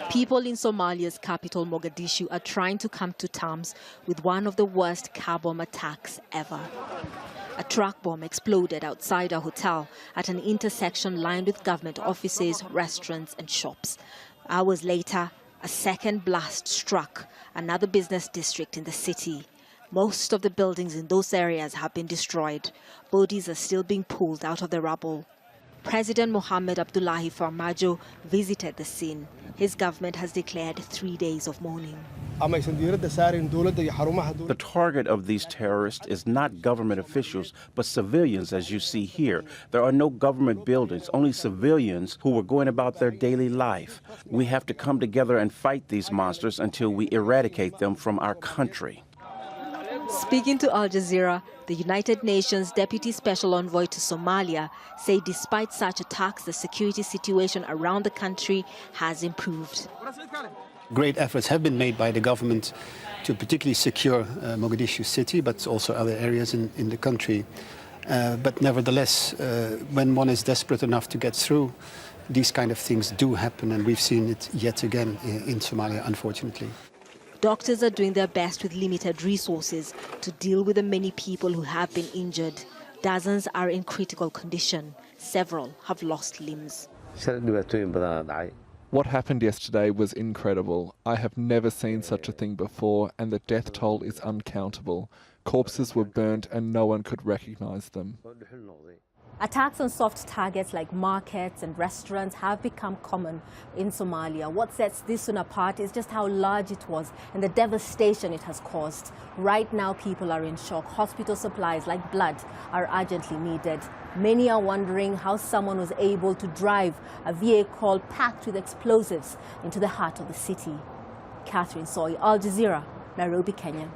People in Somalia's capital, Mogadishu, are trying to come to terms with one of the worst car bomb attacks ever. A truck bomb exploded outside a hotel at an intersection lined with government offices, restaurants and shops. Hours later, a second blast struck another business district in the city. Most of the buildings in those areas have been destroyed. Bodies are still being pulled out of the rubble. President Mohamed Abdullahi Farmajo visited the scene. His government has declared 3 days of mourning. The target of these terrorists is not government officials, but civilians, as you see here. There are no government buildings, only civilians who were going about their daily life. We have to come together and fight these monsters until we eradicate them from our country. Speaking to Al Jazeera, the United Nations Deputy Special Envoy to Somalia said despite such attacks, the security situation around the country has improved. Great efforts have been made by the government to particularly secure Mogadishu city, but also other areas in the country. But nevertheless, when one is desperate enough to get through, these kind of things do happen, and we've seen it yet again in Somalia, unfortunately. Doctors are doing their best with limited resources to deal with the many people who have been injured. Dozens are in critical condition. Several have lost limbs. What happened yesterday was incredible. I have never seen such a thing before, and the death toll is uncountable. Corpses were burnt and no one could recognize them. Attacks on soft targets like markets and restaurants have become common in Somalia. What sets this one apart is just how large it was and the devastation it has caused. Right now, people are in shock. Hospital supplies like blood are urgently needed. Many are wondering how someone was able to drive a vehicle packed with explosives into the heart of the city. Catherine Soy, Al Jazeera, Nairobi, Kenya.